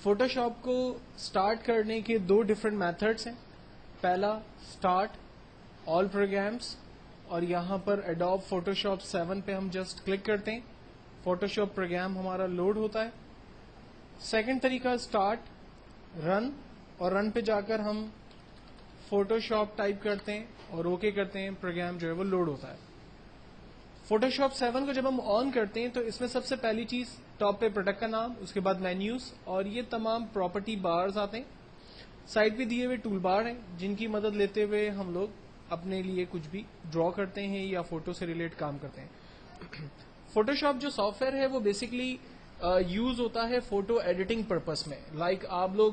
Photoshop کو start کرنے کے دو ڈفرینٹ میتھڈس ہیں. پہلا سٹارٹ آل پروگرامس, اور یہاں پر ایڈوب فوٹوشاپ 7 پہ ہم جسٹ کلک کرتے ہیں, فوٹوشاپ پروگرام ہمارا لوڈ ہوتا ہے. سیکنڈ طریقہ سٹارٹ رن, اور رن پہ جا کر ہم فوٹوشاپ ٹائپ کرتے ہیں اور اوکے کرتے ہیں, پروگرام جو ہے وہ لوڈ ہوتا ہے. فوٹوشاپ 7 کو جب ہم آن کرتے ہیں تو اس میں سب سے پہلی چیز ٹاپ پہ پروڈکٹ کا نام, اس کے بعد مینیوز, اور یہ تمام پراپرٹی بارز آتے ہیں. سائڈ پہ دیے ہوئے ٹول بار ہیں جن کی مدد لیتے ہوئے ہم لوگ اپنے لیے کچھ بھی ڈرا کرتے ہیں یا فوٹو سے ریلیٹ کام کرتے ہیں. فوٹوشاپ جو سافٹ ویئر ہے وہ بیسکلی یوز ہوتا ہے فوٹو ایڈیٹنگ پرپز میں. لائک آپ لوگ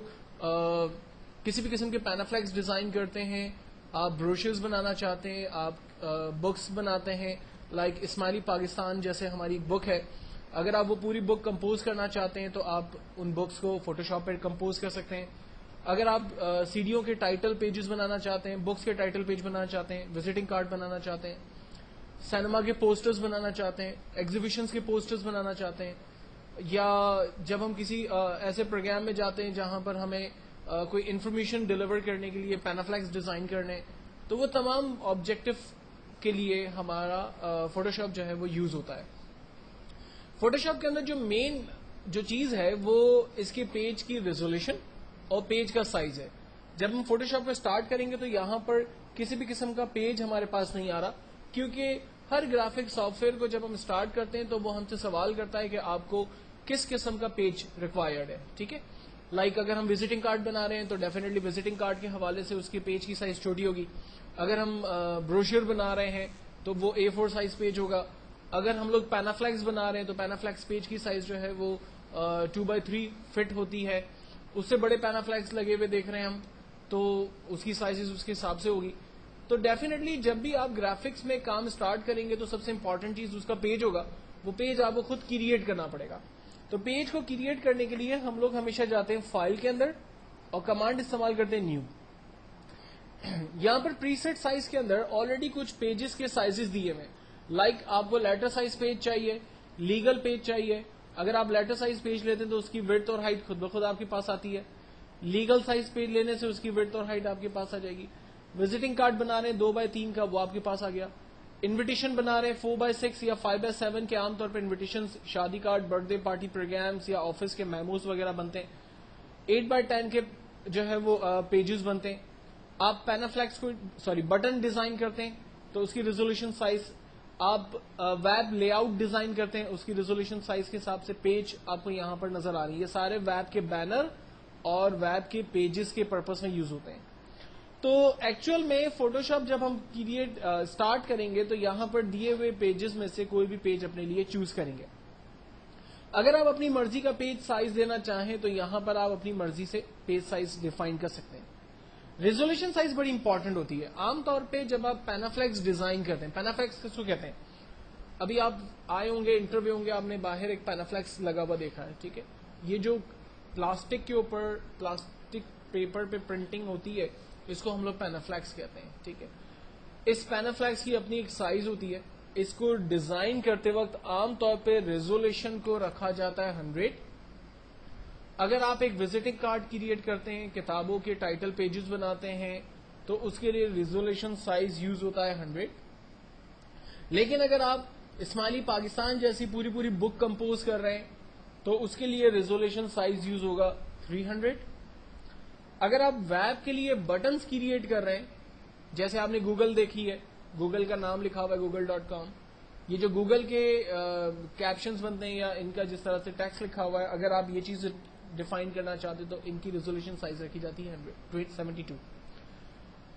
کسی بھی قسم کے پینافلیکس ڈیزائن کرتے ہیں, آپ بروشرز بنانا چاہتے ہیں, آپ بکس بناتے ہیں, لائک اسماعیلی پاکستان جیسے ہماری بک ہے, اگر آپ وہ پوری بک کمپوز کرنا چاہتے ہیں تو آپ ان بکس کو فوٹوشاپ پہ کمپوز کر سکتے ہیں. اگر آپ سیڈیوں کے ٹائٹل پیجز بنانا چاہتے ہیں, بکس کے ٹائٹل پیج بنانا چاہتے ہیں, وزٹنگ کارڈ بنانا چاہتے ہیں, سینما کے پوسٹرز بنانا چاہتے ہیں, ایگزیبیشنز کے پوسٹرز بنانا چاہتے ہیں, یا جب ہم کسی ایسے پروگرام میں جاتے ہیں جہاں پر ہمیں کوئی انفارمیشن ڈیلیور کرنے کے لیے پینافلیکس ڈیزائن کرنے, تو وہ تمام آبجیکٹو کے لیے ہمارا فوٹوشاپ جو ہے وہ یوز ہوتا ہے. فوٹوشاپ کے اندر جو مین جو چیز ہے وہ اس کے پیج کی ریزولوشن اور پیج کا سائز ہے. جب ہم فوٹوشاپ کو سٹارٹ کریں گے تو یہاں پر کسی بھی قسم کا پیج ہمارے پاس نہیں آ رہا, کیونکہ ہر گرافک سافٹ ویئر کو جب ہم سٹارٹ کرتے ہیں تو وہ ہم سے سوال کرتا ہے کہ آپ کو کس قسم کا پیج ریکوائرڈ ہے. ٹھیک ہے, لائک اگر ہم وزٹنگ کارڈ بنا رہے ہیں تو ڈیفینیٹلی وزٹنگ کارڈ کے حوالے سے اس کے پیج کی سائز چھوٹی ہوگی. اگر ہم بروشر بنا رہے ہیں تو وہ A4 سائز پیج ہوگا. اگر ہم لوگ پینافلیکس بنا رہے ہیں تو پینافلیکس پیج کی سائز جو ہے وہ 2x3 فٹ ہوتی ہے. اس سے بڑے پینافلیکس لگے ہوئے دیکھ رہے ہیں ہم تو اس کی سائز اس کے حساب سے ہوگی. تو ڈیفینیٹلی جب بھی آپ گرافکس میں کام سٹارٹ کریں گے تو سب سے امپورٹنٹ چیز اس کا پیج ہوگا. وہ پیج آپ کو خود کریٹ کرنا پڑے گا. تو پیج کو کریٹ کرنے کے لیے ہم لوگ ہمیشہ جاتے ہیں فائل کے اندر اور کمانڈ استعمال کرتے ہیں نیو. یہاں پر پری سیٹ سائز کے اندر آلریڈی کچھ پیجز کے سائزز دیے ہوئے, لائک آپ کو لیٹر سائز پیج چاہیے, لیگل پیج چاہیے. اگر آپ لیٹر سائز پیج لیتے ہیں تو اس کی وڈتھ اور ہائٹ خود بخود آپ کے پاس آتی ہے. لیگل سائز پیج لینے سے اس کی وڈتھ اور ہائٹ آپ کے پاس آ جائے گی. وزٹنگ کارڈ بنا رہے ہیں 2x3 کا, وہ آپ کے پاس آ گیا. انویٹیشن بنا رہے ہیں 4x6 یا 5x7 کے, عام طور پہ انویٹیشن شادی card, birthday party programmes یا آفس کے میموز وغیرہ بنتے ہیں. 8x10 کے جو ہے وہ پیجز بنتے ہیں. آپ پینافلیکس کو بٹن ڈیزائن کرتے ہیں تو اس کی ریزولوشن سائز, آپ ویب لے آؤٹ ڈیزائن کرتے ہیں اس کی ریزولوشن سائز کے حساب سے پیج آپ کو یہاں پر نظر آ رہی ہے. یہ سارے ویب کے بینر اور ویب کے پیجز کے پرپز میں یوز ہوتے ہیں. تو ایکچوئل میں فوٹوشاپ جب ہم کریٹ سٹارٹ کریں گے تو یہاں پر دیے ہوئے پیجز میں سے کوئی بھی پیج اپنے لیے چوز کریں گے. اگر آپ اپنی مرضی کا پیج سائز دینا چاہیں تو یہاں پر آپ اپنی مرضی سے پیج سائز ڈیفائن کر سکتے ہیں. ریزولوشن سائز بڑی امپورٹنٹ ہوتی ہے. عام طور پہ جب آپ پینافلیکس ڈیزائن کرتے ہیں, پینافلیکس کس کو کہتے ہیں, ابھی آپ آئے ہوں گے انٹرویو ہوں گے, آپ نے باہر ایک پینافلیکس لگا ہوا دیکھا ہے. ٹھیک ہے, یہ جو پلاسٹک کے اوپر پلاسٹک پیپر پہ پرنٹنگ ہوتی ہے اس کو ہم لوگ پینافلیکس کہتے ہیں. ٹھیک ہے, اس پینافلیکس کی اپنی ایک سائز ہوتی ہے. اس کو ڈیزائن کرتے وقت عام طور پہ ریزولوشن کو رکھا جاتا ہے 100. اگر آپ ایک وزٹنگ کارڈ کریٹ کرتے ہیں, کتابوں کے ٹائٹل پیجز بناتے ہیں تو اس کے لیے ریزولوشن سائز یوز ہوتا ہے 100. لیکن اگر آپ اسماعیلی پاکستان جیسی پوری بک کمپوز کر رہے ہیں تو اس کے لیے ریزولوشن سائز یوز ہوگا 300. اگر آپ ویب کے لیے بٹنز کریٹ کر رہے ہیں, جیسے آپ نے گوگل دیکھی ہے, گوگل کا نام لکھا ہوا ہے google.com, یہ جو گوگل کے کیپشنز بنتے ہیں یا ان کا جس طرح سے ٹیکسٹ لکھا ہوا ہے, اگر آپ یہ چیز ڈیفائن کرنا چاہتے تو ان کی ریزولوشن سائز رکھی جاتی ہے 72.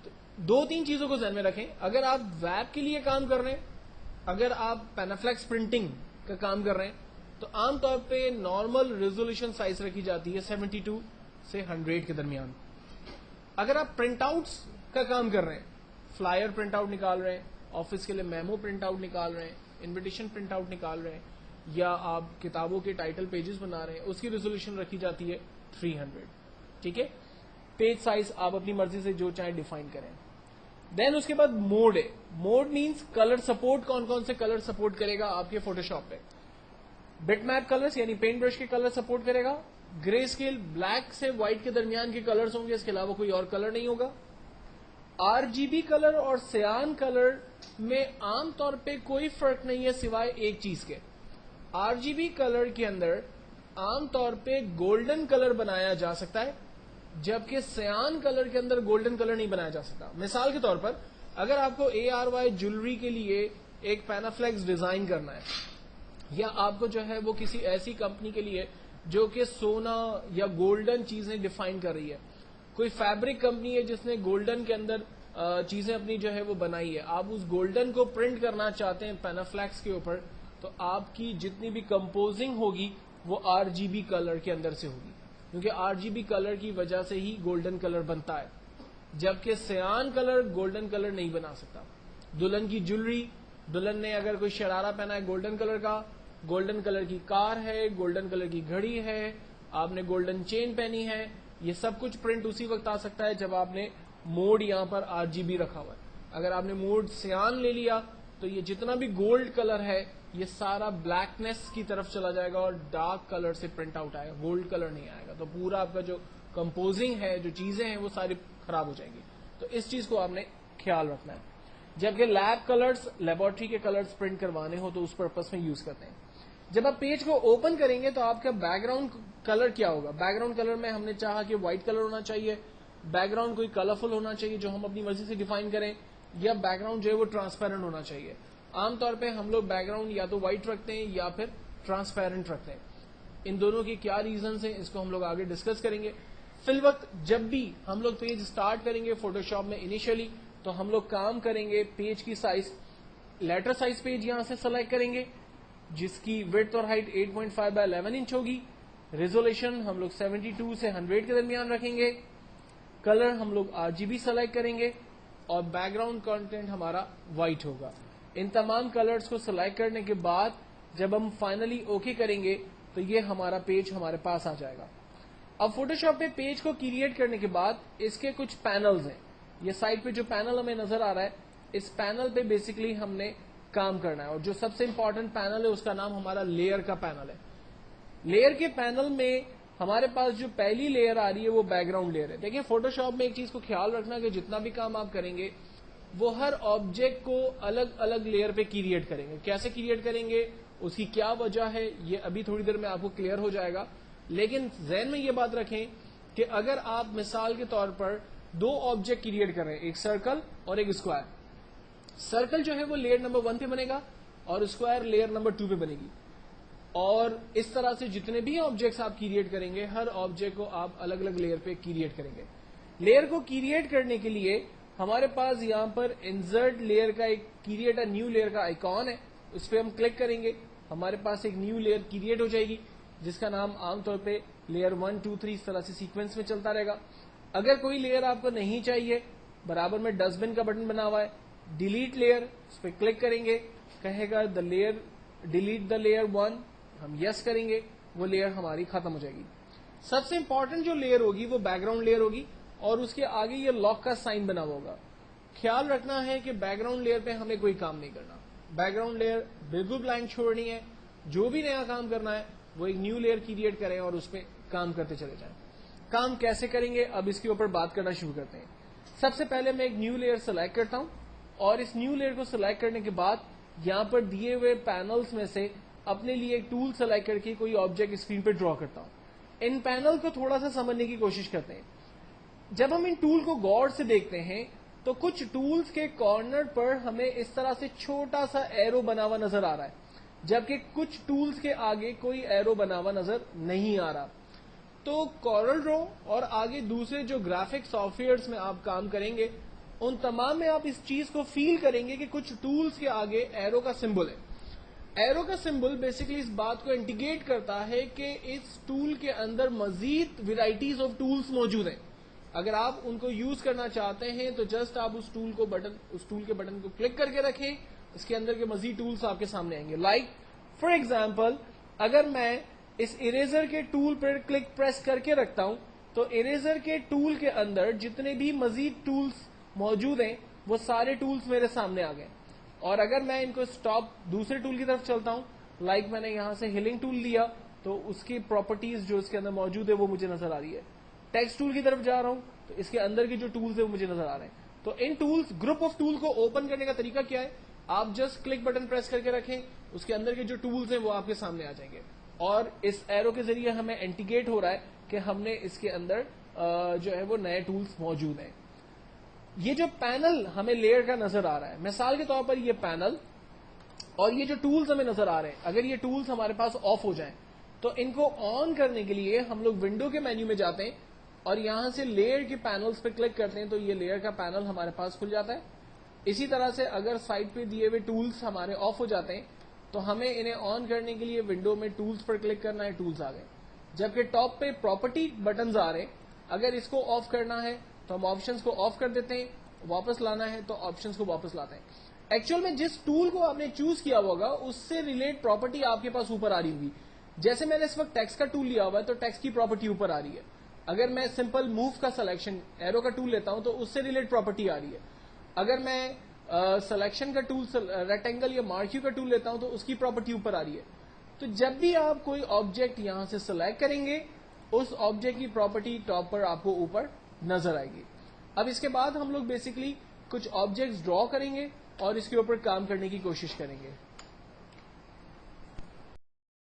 تو 2-3 چیزوں کو ذہن میں رکھیں. اگر آپ ویب کے لیے کام کر رہے ہیں, اگر آپ پینافلیکس پرنٹنگ کا کام کر رہے ہیں تو عام طور پہ نارمل ریزولوشن سائز رکھی جاتی ہے 72 سے 100 کے درمیان. اگر آپ پرنٹ آؤٹس کا کام کر رہے ہیں, فلائر پرنٹ آؤٹ نکال رہے ہیں, آفس کے لیے میمو پرنٹ آؤٹ نکال رہے ہیں, انویٹیشن پرنٹ آؤٹ نکال رہے ہیں, یا آپ کتابوں کے ٹائٹل پیجز بنا رہے ہیں, اس کی ریزولوشن رکھی جاتی ہے 300. ٹھیک ہے, پیج سائز آپ اپنی مرضی سے جو چاہیں ڈیفائن کریں. دین اس کے بعد موڈ ہے. موڈ مینس کلر سپورٹ, کون کون سے کلر سپورٹ کرے گا آپ کے فوٹوشاپ پہ. بٹ میپ کلرز یعنی پینٹ برش کے کلر سپورٹ کرے گا. گرے اسکیل بلیک سے وائٹ کے درمیان کے کلرز ہوں گے, اس کے علاوہ کوئی اور کلر نہیں ہوگا. آر جی بی کلر اور سیان کلر میں عام طور پہ کوئی فرق نہیں ہے سوائے ایک چیز کے. آر جی بی کلر کے اندر عام طور پہ گولڈن کلر بنایا جا سکتا ہے, جبکہ سیان کلر کے اندر گولڈن کلر نہیں بنایا جا سکتا. مثال کے طور پر اگر آپ کو اے آر وائی جولری کے لیے ایک پینافلیکس ڈیزائن کرنا ہے, یا آپ کو جو ہے وہ کسی ایسی کمپنی کے لیے جو کہ سونا یا گولڈن چیزیں ڈیفائن کر رہی ہے, کوئی فیبرک کمپنی ہے جس نے گولڈن کے اندر چیزیں اپنی جو ہے وہ بنائی ہے, آپ اس گولڈن کو پرنٹ کرنا چاہتے ہیں پینافلیکس کے اوپر, تو آپ کی جتنی بھی کمپوزنگ ہوگی وہ آر جی بی کلر کے اندر سے ہوگی, کیونکہ آر جی بی کلر کی وجہ سے ہی گولڈن کلر بنتا ہے, جبکہ سیان کلر گولڈن کلر نہیں بنا سکتا. دلہن کی جولری, دلہن نے اگر کوئی شرارہ پہنا ہے گولڈن کلر کا, گولڈن کلر کی کار ہے, گولڈن کلر کی گھڑی ہے, آپ نے گولڈن چین پہنی ہے, یہ سب کچھ پرنٹ اسی وقت آ سکتا ہے جب آپ نے موڈ یہاں پر آر جی بی رکھا ہوا ہے. اگر آپ نے موڈ سیان لے لیا تو یہ جتنا بھی گولڈ کلر ہے یہ سارا بلیکنیس کی طرف چلا جائے گا اور ڈارک کلر سے پرنٹ آؤٹ آئے گا, گولڈ کلر نہیں آئے گا, تو پورا آپ کا جو کمپوزنگ ہے, جو چیزیں ہیں وہ ساری خراب ہو جائیں گی. تو اس چیز کو آپ نے خیال رکھنا ہے. جبکہ لیب کلرز, لیبورٹری کے کلرز پرنٹ کروانے ہو تو اس پرپز میں یوز کرتے ہیں. جب آپ پیج کو اوپن کریں گے تو آپ کا بیک گراؤنڈ کلر کیا ہوگا؟ بیک گراؤنڈ کلر میں ہم نے چاہا کہ وائٹ کلر ہونا چاہیے, بیک گراؤنڈ کوئی کلرفل ہونا چاہیے جو ہم اپنی مرضی سے ڈیفائن کریں, یا بیک گراؤنڈ جو ہے وہ ٹرانسپیرنٹ ہونا چاہیے. عام طور پہ ہم لوگ بیک گراؤنڈ یا تو وائٹ رکھتے ہیں یا پھر ٹرانسپیرنٹ رکھتے ہیں. ان دونوں کی کیا ریزنز ہیں اس کو ہم لوگ آگے ڈسکس کریں گے. فی الوقت جب بھی ہم لوگ پیج سٹارٹ کریں گے فوٹوشاپ میں انیشلی, تو ہم لوگ کام کریں گے پیج کی سائز, لیٹر سائز پیج یہاں سے سلیکٹ کریں گے جس کی وڈتھ اور ہائٹ 8.5 بائی 11 انچ ہوگی. ریزولوشن ہم لوگ 72 سے 100 کے درمیان رکھیں گے. کلر ہم لوگ آر جی بی سلیکٹ کریں گے اور بیک گراؤنڈ کانٹینٹ ہمارا وائٹ ہوگا. ان تمام کلرز کو سلیکٹ کرنے کے بعد جب ہم فائنلی اوکے کریں گے تو یہ ہمارا پیج ہمارے پاس آ جائے گا. اب فوٹوشاپ پہ پیج کو کریٹ کرنے کے بعد اس کے کچھ پینلز ہیں. یہ سائڈ پہ جو پینل ہمیں نظر آ رہا ہے, اس پینل پہ بیسکلی ہم نے کام کرنا ہے, اور جو سب سے امپورٹنٹ پینل ہے اس کا نام ہمارا لیئر کا پینل ہے. لیئر کے پینل میں ہمارے پاس جو پہلی لیئر آ رہی ہے وہ بیک گراؤنڈ لیئر ہے. دیکھیں فوٹوشاپ میں ایک چیز کو خیال رکھنا کہ جتنا بھی کام آپ کریں گے وہ ہر آبجیکٹ کو الگ الگ لیئر پہ کریٹ کریں گے. کیسے کریٹ کریں گے, اس کی کیا وجہ ہے, یہ ابھی تھوڑی دیر میں آپ کو کلیئر ہو جائے گا. لیکن ذہن میں یہ بات رکھیں کہ اگر آپ مثال کے طور پر دو آبجیکٹ کریٹ کر رہے ہیں, ایک سرکل اور ایک اسکوائر, سرکل جو ہے وہ لیئر نمبر 1 پہ بنے گا اور اسکوائر لیئر نمبر 2 پہ بنے گی, اور اس طرح سے جتنے بھی آبجیکٹس آپ کریٹ کریں گے ہر آبجیکٹ کو آپ الگ الگ لیئر پہ کریٹ کریں گے. لیئر کو کریٹ کرنے کے لیے ہمارے پاس یہاں پر انسرٹ لیئر کا ایک کریٹ اے نیو لیئر کا آئیکن ہے, اس پہ ہم کلک کریں گے, ہمارے پاس ایک نیو لیئر کریٹ ہو جائے گی جس کا نام عام طور پہ لیئر 1 2 3 اس طرح سے سیکوینس میں چلتا رہے گا. اگر کوئی لیئر آپ کو نہیں چاہیے, برابر میں ڈسٹ بن کا بٹن بنا ہوا ہے, ڈیلیٹ لیئر, اس پہ کلک کریں گے, کہے گا دا لیئر ڈیلیٹ دا لیئر 1, ہم یس کریں گے, وہ لیئر ہماری ختم ہو جائے گی. سب سے امپورٹنٹ جو لیئر ہوگی وہ بیک گراؤنڈ لیئر ہوگی, اور اس کے آگے یہ لاک کا سائن بنا ہوگا. خیال رکھنا ہے کہ بیک گراؤنڈ لیئر پہ ہمیں کوئی کام نہیں کرنا, بیک گراؤنڈ لیئر بالکل بلینک چھوڑنی ہے. جو بھی نیا کام کرنا ہے وہ ایک نیو لیئر کریٹ کریں اور اس پہ کام کرتے چلے جائیں. کام کیسے کریں گے اب اس کے اوپر بات کرنا شروع کرتے ہیں. سب سے پہلے میں ایک نیو لیئر سلیکٹ کرتا ہوں, اور اس نیو لیئر کو سلیکٹ کرنے کے بعد یہاں پر دیے ہوئے پینلز میں سے اپنے لیے ایک ٹول سلیکٹ کر کے کوئی آبجیکٹ اسکرین پہ ڈرا کرتا ہوں. ان پینل کو تھوڑا سا سمجھنے کی کوشش کرتے ہیں. جب ہم ان ٹول کو غور سے دیکھتے ہیں تو کچھ ٹولز کے کارنر پر ہمیں اس طرح سے چھوٹا سا ایرو بنا ہوا نظر آ رہا ہے, جبکہ کچھ ٹولز کے آگے کوئی ایرو بنا ہوا نظر نہیں آ رہا. تو کورل ڈرا اور آگے دوسرے جو گرافک سافٹ ویئرز میں آپ کام کریں گے ان تمام میں آپ اس چیز کو فیل کریں گے کہ کچھ ٹولز کے آگے ایرو کا سمبل ہے. ایرو کا سمبل بیسکلی اس بات کو انڈیکیٹ کرتا ہے کہ اس ٹول کے اندر مزید ویرائٹیز آف ٹولز موجود ہیں. اگر آپ ان کو یوز کرنا چاہتے ہیں تو جسٹ آپ اس ٹول کے بٹن کو کلک کر کے رکھیں, اس کے اندر کے مزید ٹولز آپ کے سامنے آئیں گے. لائک فار ایگزامپل اگر میں اس اریزر کے ٹول پر کلک پریس کر کے رکھتا ہوں تو اریزر کے ٹول کے اندر جتنے بھی مزید ٹولز موجود ہیں وہ سارے ٹولز میرے سامنے آ گئے. اور اگر میں ان کو اسٹاپ دوسرے ٹول کی طرف چلتا ہوں لائک میں نے یہاں سے ہلنگ ٹول لیا تو اس کی پراپرٹیز جو اس کے اندر موجود ہے وہ مجھے نظر آ رہی ہے. ٹیکسٹ ٹول کی طرف جا رہا ہوں تو اس کے اندر کے جو ٹولز ہیں وہ مجھے نظر آ رہے ہیں. تو ان ٹولز گروپ آف ٹول کو اوپن کرنے کا طریقہ کیا ہے؟ آپ جسٹ کلک بٹن پریس کر کے رکھیں, اس کے اندر کے جو ٹولز ہیں وہ آپ کے سامنے آ جائیں گے, اور اس ایرو کے ذریعے ہمیں انڈیکیٹ ہو رہا ہے کہ ہم نے اس کے اندر جو ہے وہ نئے ٹولز موجود ہیں. یہ جو پینل ہمیں لیئر کا نظر آ رہا ہے, مثال کے طور پر یہ پینل اور یہ جو ٹولز ہمیں نظر آ رہے ہیں, اگر یہ ٹولز ہمارے پاس آف ہو جائیں تو ان کو آن کرنے کے لیے ہم لوگ ونڈو کے مینیو میں جاتے ہیں اور یہاں سے لیئر کے پینلز پہ کلک کرتے ہیں تو یہ لیئر کا پینل ہمارے پاس کھل جاتا ہے. اسی طرح سے اگر سائڈ پہ دیے ہوئے ٹولز ہمارے آف ہو جاتے ہیں تو ہمیں انہیں آن کرنے کے لیے ونڈو میں ٹولز پر کلک کرنا ہے, ٹولز آ گئے. جبکہ ٹاپ پہ پراپرٹی بٹنز آ رہے ہیں, اگر اس کو آف کرنا ہے تو ہم آپشنز کو آف کر دیتے ہیں, واپس لانا ہے تو آپشنز کو واپس لاتے ہیں. ایکچوئل میں جس ٹول کو آپ نے چوز کیا ہوگا اس سے ریلیٹ پراپرٹی آپ کے پاس اوپر آ رہی ہوگی. جیسے میں نے اس وقت ٹیکسٹ کا ٹول لیا ہوا ہے تو ٹیکسٹ کی پراپرٹی اوپر آ رہی ہے. اگر میں سمپل موو کا سلیکشن ایرو کا ٹول لیتا ہوں تو اس سے ریلیٹ پراپرٹی آ رہی ہے. اگر میں سلیکشن کا ٹول ریکٹینگل یا مارکیو کا ٹول لیتا ہوں تو اس کی پراپرٹی اوپر آ رہی ہے. تو جب بھی آپ کوئی آبجیکٹ یہاں سے سلیکٹ کریں گے اس آبجیکٹ کی پراپرٹی ٹاپ پر آپ کو اوپر نظر آئے گی. اب اس کے بعد ہم لوگ بیسکلی کچھ آبجیکٹس ڈرا کریں گے اور اس کے اوپر کام کرنے کی کوشش کریں گے.